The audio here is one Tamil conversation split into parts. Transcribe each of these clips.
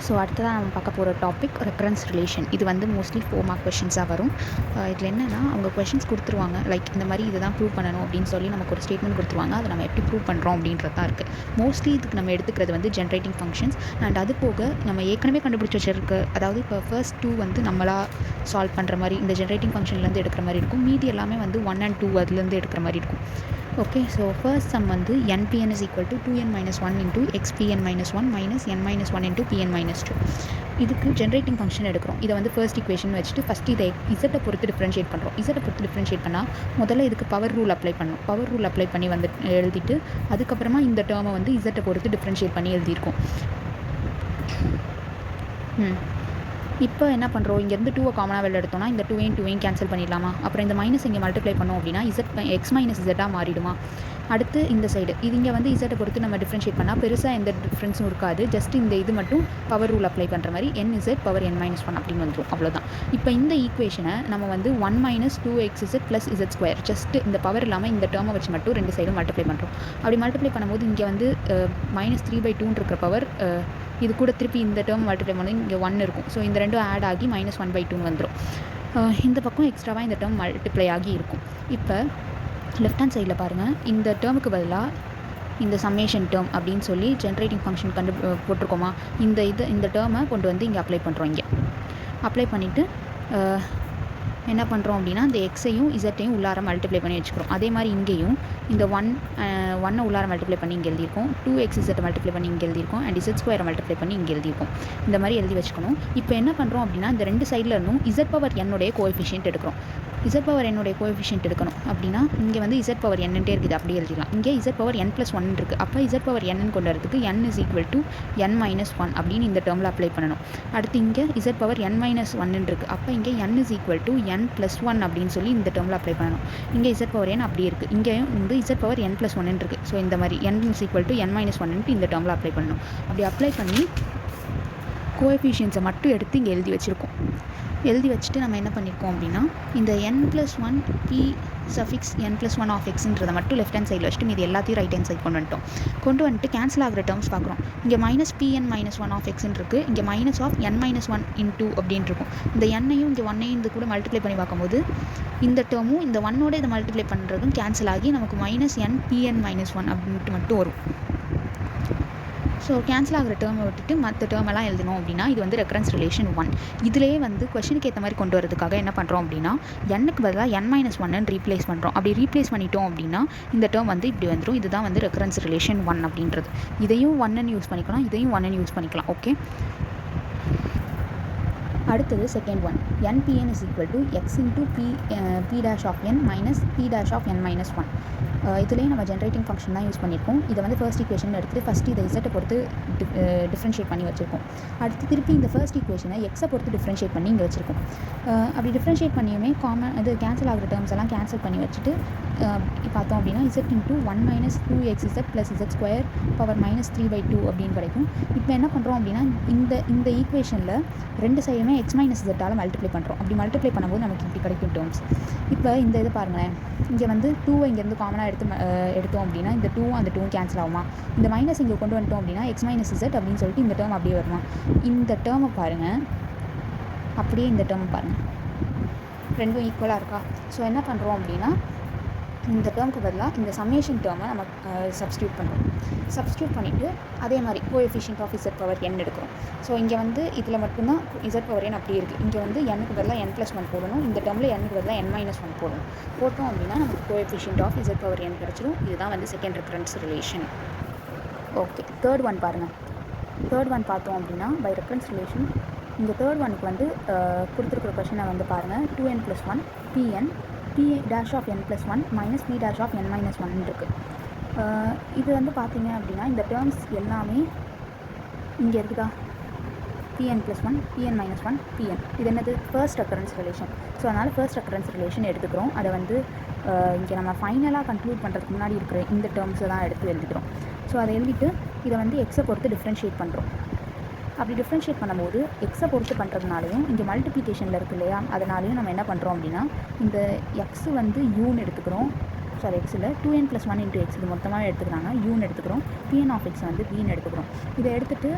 ஸோ அடுத்ததான் நம்ம பார்க்க போகிற டாபிக் ரெஃபரன்ஸ் ரிலேஷன். இது வந்து மோஸ்ட்லி 4 மார்க் கொஷின்ஸாக வரும். இதில் என்னென்னா அவங்க கொஷின்ஸ் கொடுத்துருவாங்க, லைக் இந்த மாதிரி இதை தான் ப்ரூவ் பண்ணணும் அப்படின்னு சொல்லி நமக்கு ஒரு ஸ்டேட்மெண்ட் கொடுத்துருவாங்க. அதை நம்ம எப்படி ப்ரூவ் பண்ணுறோம் அப்படின்றது தான் இருக்குது. மோஸ்ட்லி இதுக்கு நம்ம எடுத்துக்கிறது வந்து ஜென்ரேட்டிங் ஃபங்க்ஷன்ஸ். அண்ட் அது போக நம்ம ஏற்கனவே கண்டுபிடிச்சி வச்சிருக்க, அதாவது இப்போ ஃபர்ஸ்ட் 2 வந்து நம்மளாக சால்வ் பண்ணுற மாதிரி இந்த ஜென்ரேட்டிங் ஃபங்க்ஷன்லேருந்து எடுக்கிற மாதிரி இருக்கும். மீதி எல்லாமே வந்து 1 and 2 அதுலேருந்து எடுக்கிற மாதிரி இருக்கும். ஓகே, ஸோ ஃபர்ஸ்ட் சம் வந்து npn is equal to 2n minus 1 into xpn minus 1 minus n minus 1 into pn minus 2. இதுக்கு ஜென்ரேட்டிங் ஃபங்க்ஷன் எடுக்கிறோம். இதை வந்து ஃபர்ஸ்ட் ஈக்குவேஷன் வச்சுட்டு ஃபஸ்ட்டு இதை இசட்டை பொறுத்து டிஃப்ரென்ஷியேட் பண்ணுறோம். இசட்டை பொறுத்து டிஃப்ரென்ஷியேட் பண்ணால் முதல்ல இதுக்கு பவர் ரூல் அப்ளை பண்ணணும். பவர் ரூல் அப்ளை பண்ணி வந்து எழுதிட்டு அதுக்கப்புறமா இந்த டேர்மை வந்து இசட்டை பொறுத்து டிஃப்ரென்ஷியேட் பண்ணி எழுதியிருக்கோம். இப்போ என்ன பண்ணுறோம், இங்கேருந்து 2 காமனாக வெளில எடுத்தோம்னா இந்த 2 கேன்சல் பண்ணிடலாமா? அப்புறம் இந்த மைனஸ் இங்கே மல்டிப்ளை பண்ணோம் அப்படின்னா எக்ஸ் மைனஸ் இசட்டாக மாறிடுமா? அடுத்து இந்த சைடு இது இங்கே வந்து இசட்டை பொறுத்து நம்ம டிஃப்ரென்ஷியேட் பண்ணால் பெருசாக எந்த டிஃப்ரென்ஸும் இருக்காது. ஜஸ்ட் இந்த இது மட்டும் பவர் ரூல் அப்ளை பண்ணுற மாதிரி n z power n minus 1 அப்படின்னு வந்துடும். அவ்வளோதான். இப்போ இந்த ஈக்குவேஷனை நம்ம வந்து 1 minus 2xz plus z square just இந்த பவர் இல்லாமல் இந்த டேர்மை வச்சு மட்டும் ரெண்டு சைடும் மல்டிப்ளை பண்ணுறோம். அப்படி மல்டிப்ளை பண்ணும்போது இங்கே வந்து -3/2 இருக்கிற பவர் இது கூட திருப்பி இந்த டேர்ம் மல்டிப்ளை பண்ணி இங்கே 1 இருக்கும். ஸோ இந்த ரெண்டும் ஆட் ஆகி -1/2 வந்துடும். இந்த பக்கம் எக்ஸ்ட்ராவாக இந்த டேர்ம் மல்டிப்ளை ஆகி இருக்கும். இப்போ லெஃப்ட் ஹேண்ட் சைடில் பாருங்கள், இந்த டேர்முக்கு பதிலாக இந்த சம்மேஷன் டேர்ம் அப்படின்னு சொல்லி ஜென்ரேட்டிங் ஃபங்க்ஷன் போட்டிருக்கோமா, இந்த டேர்மை கொண்டு வந்து இங்கே அப்ளை பண்ணுறோம். இங்கே அப்ளை பண்ணிவிட்டு என்ன பண்ணுறோம் அப்படின்னா இந்த எக்ஸையும் இசட்டையும் உள்ளார மல்டிப்ளை பண்ணி வச்சுக்கிறோம். அதே மாதிரி இங்கேயும் இந்த 1 உள்ளார மல்டிப்ளை பண்ணி இங்கே எழுதியிருக்கோம், 2x இசட்டை மல்டிப்ளை பண்ணி இங்கே எழுதியிருக்கோம், அண்ட் இசட் ஸ்கொயரை மல்டிப்ளை பண்ணி இங்கே எழுதியிருக்கோம். இந்த மாதிரி எழுதி வச்சுக்கணும். இப்போ என்ன பண்ணுறோம் அப்படின்னா இந்த ரெண்டு சைடில் இருந்தும் இசட் பவர் என்னுடைய கோஎஃபிஷியன்ட் எடுக்கிறோம். இசட் பவர் என்னுடைய கோஎஃபிஷியன்ட் எடுக்கணும் அப்படின்னா இங்கே வந்து இசட் பவர் என்னன்ட்டே இருக்குது, அப்படியே எழுதிடலாம். இங்கே இசட் பவர் n+1 இருக்குது. அப்போ இசட் பவர் n கொண்டு வரதுக்கு n is equal to n minus 1 அப்படின்னு இந்த டேர்மில் அப்ளை பண்ணணும். அடுத்து இங்கே இசட் பவர் n minus 1 இருக்குது. அப்போ இங்கே n is equal to n+1 அப்படின்னு சொல்லி இந்த டேர்மில் அப்ளை பண்ணணும். இங்கே இசட் பவர் n அப்படியே இருக்குது. இங்கேயும் வந்து இசட் பவர் n+1 இருக்குது. ஸோ இந்த மாதிரி n is equal to n minus 1 இந்த டேர்மில் அப்ளை பண்ணணும். அப்படி அப்ளை பண்ணி கோஎஃபிஷியன்ஸை மட்டும் எடுத்து இங்கே எழுதி வச்சுருக்கோம். எழுதி வச்சுட்டு நம்ம என்ன பண்ணியிருக்கோம் அப்படின்னா இந்த n+1 p suffix n+1 of எக்ஸ்ன்றதை மட்டும் லெஃப்ட் ஹேண்ட் சைடில் வச்சுட்டு இது எல்லாத்தையும் ரைட் ஹேண்ட் சைட் கொண்டு வந்துட்டு கேன்சல் ஆகிற டேர்ம்ஸ் பார்க்குறோம். இங்கே -pn minus 1 ஆஃப் எக்ஸ்ன்னு இருக்குது, இங்கே -n-1 into அப்படின்னு இருக்கும். இந்த n-ஐயும் இங்கே 1-ஐயும் இது கூட மல்டிப்ளை பண்ணி பார்க்கும்போது இந்த டேர்மும் இந்த 1ஓட இதை மல்டிப்ளை பண்ணுறதும் கேன்சல் ஆகி நமக்கு -n-pn-1 அப்படின்ட்டு மட்டும் வரும். ஸோ கேன்சல் ஆகிற டேர்மை விட்டுட்டு மற்ற டேர்மெல்லாம் எழுதணும் அப்படின்னா இது வந்து ரெஃபரன்ஸ் ரிலேஷன் 1. இதிலே வந்து கொஷனுக்கு ஏற்ற மாதிரி கொண்டு வரதுக்காக என்ன பண்ணுறோம் அப்படின்னா n-க்கு பதிலாக n-1 ரீப்ளேஸ் பண்ணுறோம். அப்படி ரீப்ளேஸ் பண்ணிட்டோம் அப்படின்னா இந்த டேர்ம் வந்து இப்படி வந்துடும். இதுதான் வந்து ரெஃபரன்ஸ் ரிலேஷன் 1 அப்படின்றது. இதையும் 1 யூஸ் பண்ணிக்கலாம், இதையும் 1 யூஸ் பண்ணிக்கலாம். ஓகே, அடுத்தது second one, npn is equal to x into p dash of n minus p dash of n minus 1. இதுலேயே நம்ம ஜென்ரேட்டிங் ஃபங்க்ஷன் தான் யூஸ் பண்ணியிருக்கோம். இதை வந்து ஃபர்ஸ்ட் ஈக்குவேஷன் எடுத்துகிட்டு ஃபஸ்ட்டு இதை இசட்டை பொறுத்து டிஃப்ரென்ஷியேட் பண்ணி வச்சுருக்கோம். அடுத்து திருப்பி இந்த ஃபர்ஸ்ட் ஈக்குவேஷனை எக்ஸை பொறுத்து டிஃப்ரென்ஷியேட் பண்ணி இங்கே வச்சுருக்கோம். அப்படி டிஃப்ரென்ஷியேட் பண்ணியுமே இது கேன்சல் ஆகிற டேர்ம்ஸ் எல்லாம் கேன்சல் பண்ணி வச்சுட்டு பார்த்தோம் அப்படின்னா z into 1 minus 2xz plus z square power -3/2 அப்படின்னு கிடைக்கும். இப்போ என்ன பண்ணுறோம் அப்படின்னா இந்த ஈக்குவேஷனில் ரெண்டு சைடுமே x minus z மல்டிப்ளை பண்ணுறோம். அப்படி மல்டிப்ளை பண்ணும்போது நமக்கு இப்படி கிடைக்கும் டேர்ம்ஸ். இப்போ இந்த இதை பாருங்களேன், இங்கே வந்து 2 இங்கேருந்து காமனாக எடுத்தோம் அப்படின்னா இந்த 2 அந்த 2 கேன்சல் ஆகுமா? இந்த மைனஸ் இங்கே கொண்டு வந்துட்டோம் அப்படின்னா x minus z அப்படின்னு சொல்லிட்டு இந்த டேர்ம் அப்படியே வருமா? இந்த டேர்மை பாருங்கள், அப்படியே இந்த டேர்மை பாருங்கள், ரெண்டும் ஈக்குவலாக இருக்கா? ஸோ என்ன பண்ணுறோம் அப்படின்னா இந்த டேர்முக்கு பதிலாக இந்த சம்மேஷன் டேர்மை நம்ம சப்ஸ்டியூட் பண்ணுறோம். சப்ஸ்டியூட் பண்ணிவிட்டு அதே மாதிரி coefficient of Z power n எடுக்கிறோம். ஸோ இங்கே வந்து இதில் மட்டும்தான் இசட் பவர் n அப்படியே இருக்குது. இங்கே வந்து n-க்கு பதிலாக n+1 போடணும். இந்த டேர்மில் n-க்கு பதிலாக n-1 போடணும். போட்டோம் அப்படின்னா நமக்கு coefficient of Z power n கிடச்சிடும். இதுதான் வந்து second reference relation. Okay, third one பாருங்கள். தேர்ட் ஒன் பார்த்தோம் அப்படின்னா பை ரெஃபரன்ஸ் ரிலேஷன் இந்த தேர்ட் ஒனுக்கு வந்து கொடுத்துருக்குற கொஷனை வந்து பாருங்கள், 2n+1 pn p dash of n+1 minus p dash of n-1 இருக்குது. இது வந்து பார்த்தீங்க அப்படின்னா இந்த டேர்ம்ஸ் எல்லாமே இங்கே இருக்குதா, pn+1 pn-1 pn. இது என்னது ஃபர்ஸ்ட் ரெஃபரன்ஸ் ரிலேஷன். ஸோ அதனால் ஃபர்ஸ்ட் ரெஃபரன்ஸ் ரிலேஷன் எடுத்துக்கிறோம். அதை வந்து இங்கே நம்ம ஃபைனலாக கன்க்ளூட் பண்ணுறதுக்கு முன்னாடி இருக்கிற இந்த டேர்ம்ஸை தான் எடுத்து எழுதிக்கிறோம். ஸோ அதை எழுதிட்டு இதை வந்து எக்ஸை பொறுத்து டிஃப்ரென்ஷியேட் பண்ணுறோம். அப்படி டிஃப்ரென்ஷியேட் பண்ணும்போது எக்ஸை பொறுத்து பண்ணுறதுனாலையும் இங்கே மல்டிப்ளிகேஷனில் இருக்குது இல்லையா, அதனாலையும் நம்ம என்ன பண்ணுறோம் அப்படின்னா இந்த எக்ஸு வந்து யூன்னு எடுத்துக்கிறோம். சாரி எக்ஸில் 2n + 1 × x இது மொத்தமாக எடுத்துக்கிறாங்க, யூன்னு எடுத்துக்கிறோம். pn of x வந்து bன்னு எடுத்துக்கிறோம். இதை எடுத்துகிட்டு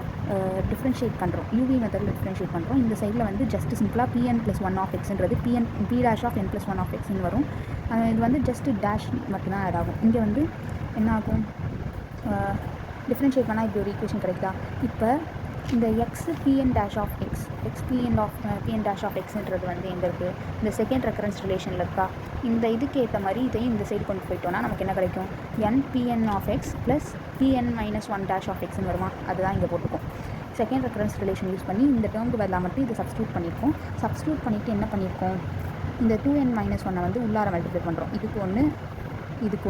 டிஃப்ரென்ஷியேட் பண்ணுறோம், யூவி மெத்தடில் டிஃப்ரென்ஷியேட் பண்ணுறோம். இந்த சைடில் வந்து ஜஸ்ட் சிம்பிளாக pn + 1 of xன்றது p -n + 1 of xன்னு வரும். இது வந்து ஜஸ்ட் டேஷ் மட்டும்தான் ஆட் ஆகும். இங்கே வந்து என்ன ஆகும், டிஃப்ரென்ஷியேட் பண்ணால் இப்படி ஒரு ஈக்குவேஷன் கிடைக்குதா. இப்போ இந்த X pn dash of x pn dash of xன்றது வந்து எங்கே இருக்குது, இந்த செகண்ட் ரெக்கரன்ஸ் ரிலேஷனில் இருக்கா. இந்த இதுக்கு ஏற்ற மாதிரி இதையும் இந்த சைடு கொண்டு போயிட்டோன்னா நமக்கு என்ன கிடைக்கும், npn of x + pn - 1 dash of xன்னு வருமா. அதுதான் இங்கே போட்டுக்கும். செகண்ட் ரெக்கரன்ஸ் ரிலேஷன் யூஸ் பண்ணி இந்த டேர்முக்கு பதிலாக மட்டும் இதை சப்ஸ்டியூட் பண்ணியிருக்கோம். சப்ஸ்டியூட் பண்ணிவிட்டு என்ன பண்ணியிருக்கோம், இந்த 2n - 1 வந்து உள்ளார மல்டிப்ளை பண்ணுறோம். இதுக்கு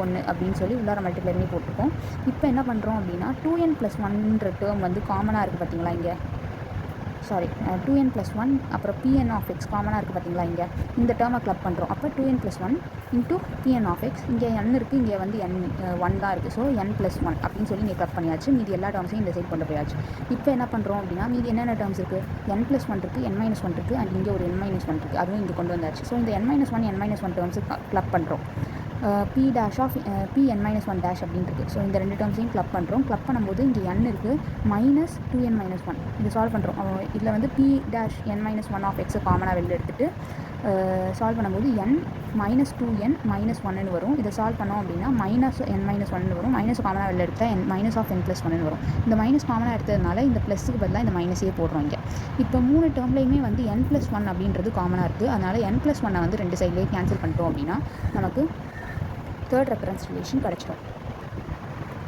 ஒன்று அப்படின்னு சொல்லி உள்ளார மல்டிப்ளை பண்ணி போட்டிருக்கோம். இப்போ என்ன பண்ணுறோம் அப்படின்னா 2n + 1ன்ற டேர்ம் வந்து காமனாக இருக்குது பார்த்தீங்களா. இங்கே 2n + 1 அப்புறம் pn of x காமனாக இருக்குது பார்த்தீங்களா. இங்கே இந்த டேர்மை கிளப் பண்ணுறோம். அப்போ 2n + 1 × pn of x, இங்கே n இருக்குது, இங்கே வந்து n 1 தான் இருக்குது. ஸோ n + 1 அப்படின்னு சொல்லி இங்கே கிளப் பண்ணியாச்சு. மீதி எல்லா டேர்ம்ஸையும் இந்த சைட் கொண்டு போயாச்சு. இப்போ என்ன பண்ணுறோம் அப்படின்னா மீதி என்னென்ன டேர்ம்ஸ் இருக்குது, n + 1 இருக்குது, n - 1 இருக்குது, அண்ட் இங்கே ஒரு n - 1 இருக்குது, அதுவும் இங்கே கொண்டு வந்தாச்சு. ஸோ இந்த n - 1 n - 1 டேர்ம்ஸு கிளப் பண்ணுறோம். pn - 1 dash அப்படின்னு இருக்குது. ஸோ இந்த ரெண்டு டேர்ம்ஸையும் கிளப் பண்ணுறோம். கிளப் பண்ணும்போது இங்கே n இருக்குது, -2n - 1 இது சால்வ் பண்ணுறோம். இதில் வந்து p-n - 1 of x காமனாக வெளில எடுத்துகிட்டு சால்வ் பண்ணும்போது n -2n - 1ன்னு வரும். இதை சால்வ் பண்ணோம் அப்படின்னா -n - 1ன்னு வரும். மைனஸ் காமனாக வெளில எடுத்தால் -n + 1ன்னு வரும். இந்த மைனஸ் காமனாக எடுத்ததுனால இந்த ப்ளஸுக்கு பதிலாக இந்த மைனஸே போடுறோம் இங்கே. இப்போ 3 டேர்ம்லையுமே வந்து n + 1 அப்படின்றது காமனாக இருக்குது. அதனால் n + 1 வந்து ரெண்டு சைட்லேயே கேன்சல் பண்ணிட்டோம் அப்படின்னா நமக்கு தேர்ட் ரெஃபரன்ஸ் ரிலேஷன் கிடச்சிடும்.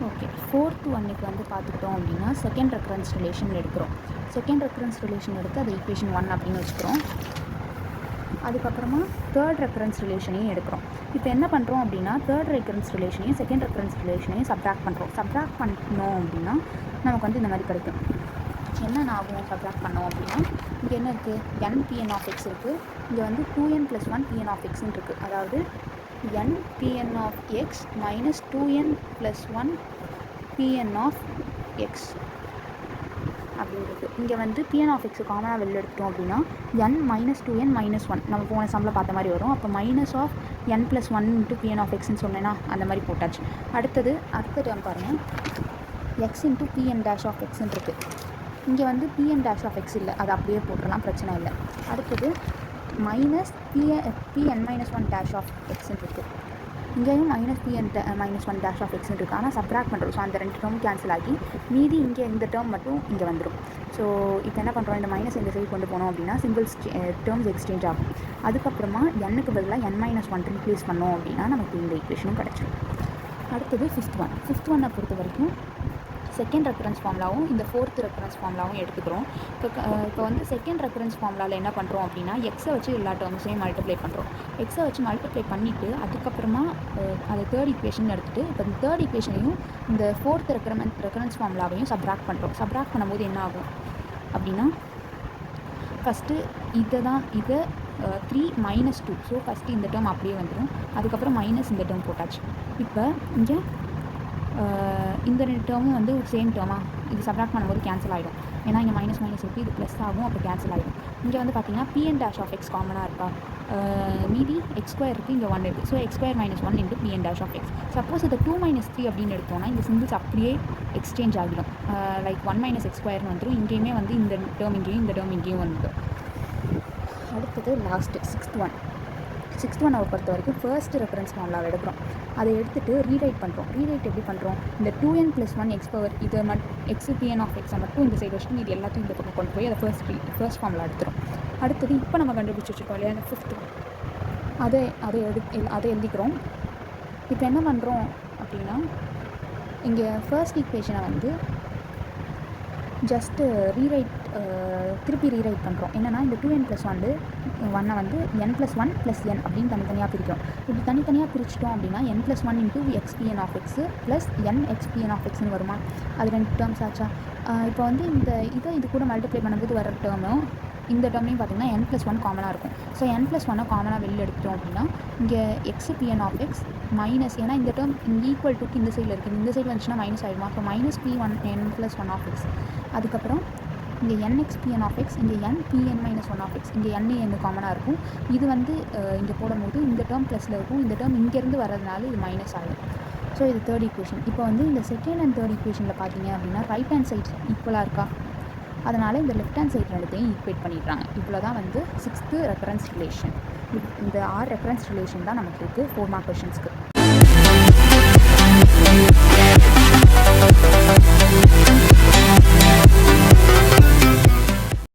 ஓகே, 4th ஒன்னுக்கு வந்து பார்த்துக்கிட்டோம் அப்படின்னா செகண்ட் ரெஃபரன்ஸ் ரிலேஷன் எடுக்கிறோம். செகண்ட் ரெஃபரன்ஸ் ரிலேஷன் எடுத்து அது ஈக்குவேஷன் 1 அப்படின்னு வச்சுக்கிறோம். அதுக்கப்புறமா தேர்ட் ரெஃபரன்ஸ் ரிலேஷனையும் எடுக்கிறோம். இப்போ என்ன பண்ணுறோம் அப்படின்னா தேர்ட் ரெஃபரன்ஸ் ரிலேஷனையும் செகண்ட் ரெஃபரன்ஸ் ரிலேஷனையும் சப்ராக்ட் பண்ணுறோம். சப்ராக்ட் பண்ணோம் அப்படின்னா நமக்கு வந்து இந்த மாதிரி கிடைக்கும். என்ன ஆகும் சப்ராக்ட் பண்ணோம் அப்படின்னா இங்கே என்ன இருக்குது, npn of x இருக்குது, இங்கே வந்து 2n + 1 pn of xன்னு இருக்குது. அதாவது npn of x - 2n + 1 pn of x அப்படின்றது. இங்கே வந்து pn of x காமனாக வெளில எடுத்துட்டோம் அப்படின்னா n - 2n - 1 நம்ம போன சம்மில் பார்த்த மாதிரி வரும். அப்போ -n + 1 × pn of xன்னு சொன்னேன்னா அந்த மாதிரி போட்டாச்சு. அடுத்த டேர்ம் பாருங்கள், x × pn dash of xன்னு இருக்குது. இங்கே வந்து pn dash of x இல்லை, அது அப்படியே போட்டுடலாம், பிரச்சனை இல்லை. அடுத்தது -pn - 1 dash of xன்னு இருக்குது. இங்கேயும் -pn - 1 dash of xன்னு இருக்குது. ஆனால் சப்ராக்ட் பண்ணுறோம். ஸோ அந்த ரெண்டு டேர்ம் கேன்சல் ஆகி மீதி இங்கே இந்த டேர்ம் மட்டும் இங்கே வந்துடும். ஸோ இப்போ என்ன பண்ணுறோம், இந்த மைனஸ் இந்த சைடு கொண்டு போனோம் அப்படின்னா சிம்பிள்ஸ் டேர்ம்ஸ் எக்ஸ்சேஞ்ச் ஆகும். அதுக்கப்புறமா n-க்கு பதிலாக n - 1 ரீப்ளேஸ் பண்ணோம் அப்படின்னா நமக்கு இந்த ஈக்குவேஷனும் கிடச்சிடும். அடுத்தது ஃபிஃப்த் ஒன்னை பொறுத்த வரைக்கும் செகண்ட் ரெஃபரன்ஸ் ஃபார்முலாவும் இந்த ஃபோர்த் ரெஃபரன்ஸ் ஃபார்முலாவும் எடுத்துக்கிறோம். இப்போ வந்து செகண்ட் ரெஃபரன்ஸ் ஃபார்முலாவில் என்ன பண்ணுறோம் அப்படின்னா எக்ஸை வச்சு எல்லா டேர்ம்ஸையும் மல்டிப்ளை பண்ணுறோம். எக்ஸை வச்சு மல்டிப்ளை பண்ணிவிட்டு அதுக்கப்புறமா அது தேர்ட் ஈக்குவேஷன் எடுத்துகிட்டு இப்போ இந்த தேர்ட் ஈக்குவேஷனையும் இந்த ஃபோர்த் ரெஃபரன்ஸ் ஃபார்முலாவையும் சப்ராக்ட் பண்ணுறோம். சப்ராக்ட் பண்ணும்போது என்ன ஆகும் அப்படின்னா ஃபஸ்ட்டு இதை 3 - 2. ஸோ ஃபஸ்ட்டு இந்த டேர்ம் அப்படியே வந்துடும். அதுக்கப்புறம் மைனஸ் இந்த டேர்ம் போட்டாச்சு. இப்போ இங்கே இந்த ரெண்டு டேர்மும் வந்து சேம் டேர்மாக இது சப்ராக்ட் பண்ணும்போது கேன்சல் ஆகிடும். ஏன்னா இங்கே மைனஸ் இருக்குது, இது ப்ளஸ் ஆகும், அப்போ கேன்சல் ஆகிடும். இங்கே வந்து பார்த்தீங்கன்னா pn dash of x காமனாக இருக்கா, மீதி x² இருக்குது, இங்கே 1 இருக்குது. So x² - 1 × pn dash of x. Suppose இதை 2 - 3 அப்படின்னு எடுத்தோம்னா இந்த சிம்பிள்ஸ் அப்படியே எக்ஸ்சேஞ்ச் ஆகிடும். லைக் 1 - x² வந்துடும். இங்கேயுமே வந்து இந்த டேர்ம் இங்கேயும் இந்த டேர்ம் இங்கேயும் வந்துடும். அடுத்தது லாஸ்ட்டு சிக்ஸ்த் ஒன்னை பொறுத்த வரைக்கும் ஃபர்ஸ்ட் ரெஃபரன்ஸ் ஃபார்முலாவை எடுக்கிறோம். அதை எடுத்துகிட்டு ரீரைட் பண்ணுறோம். ரீரைட் எப்படி பண்ணுறோம், இந்த 2n + 1 x பவர் இதை x pn of x மட்டும் இந்த சைடு வச்சுட்டு இது எல்லாத்தையும் இந்த பக்கம் கொண்டு போய் அதை ஃபர்ஸ்ட் ஃபார்முலா எடுத்துரும். அடுத்தது இப்போ நம்ம கண்டுபிடிச்சி வச்சுருக்கோம் இல்லையா அந்த ஃபிஃப்த்து, அதை எழுதிக்கிறோம். இப்போ என்ன பண்ணுறோம் அப்படின்னா இங்கே ஃபர்ஸ்ட் ஈக்குவேஷனை வந்து ஜஸ்ட்டு திருப்பி ரீரைட் பண்ணுறோம். என்னென்னா இந்த 2n + 1 வந்து n + 1 + n அப்படின்னு தனித்தனியாக பிரிக்கிறோம். இப்படி தனித்தனியாக பிரிச்சிட்டோம் அப்படின்னா n + 1 × xpn of x + n xpn of xன்னு வருமா. அது ரெண்டு டேர்ம்ஸ் ஆச்சா. இப்போ வந்து இது கூட மல்டிப்ளை பண்ணும்போது வர டேர்மும் இந்த டேர்ம்லையும் பார்த்திங்கன்னா n + 1 காமனாக இருக்கும். ஸோ n + 1 காமனாக வெளியில் எடுத்துட்டோம் அப்படின்னா இங்கே xpn of x மைனஸ், ஏன்னா இந்த டேர்ம் இங்கே ஈக்குவல் டுக்கு இந்த சைடில் இருக்குது, இந்த சைடில் வந்துச்சுன்னா மைனஸ் ஆகிடுமா. So -p1 n + 1 of x. அதுக்கப்புறம் இங்கே nxpn ஆஃப் எக்ஸ், இங்கே npn minus one of X, இங்கே எங்கே காமனாக இருக்கும். இது வந்து இங்கே போடும்போது இந்த டேர்ம் ப்ளஸில் இருக்கும், இந்த டேர்ம் இங்கேருந்து வரதுனால இது மைனஸ் ஆகிடும். ஸோ இது தேர்ட் ஈக்குவேஷன். இப்போ வந்து இந்த செகண்ட் அண்ட் தேர்ட் ஈக்குவேஷனில் பார்த்தீங்க அப்படின்னா ரைட் ஹேண்ட் சைட் ஈக்குவலாக இருக்கா, அதனால் இந்த லெஃப்ட் ஹேண்ட் சைட் ரெண்டுத்தையும் ஈக்குவேட் பண்ணிடுறாங்க. இவ்வளோ தான் வந்து 6th ரெஃபரன்ஸ் ரிலேஷன். இந்த 6 ரெஃபரன்ஸ் ரிலேஷன் தான் நமக்கு இருக்குது 4 மார்க் கொஷின்ஸ்க்கு.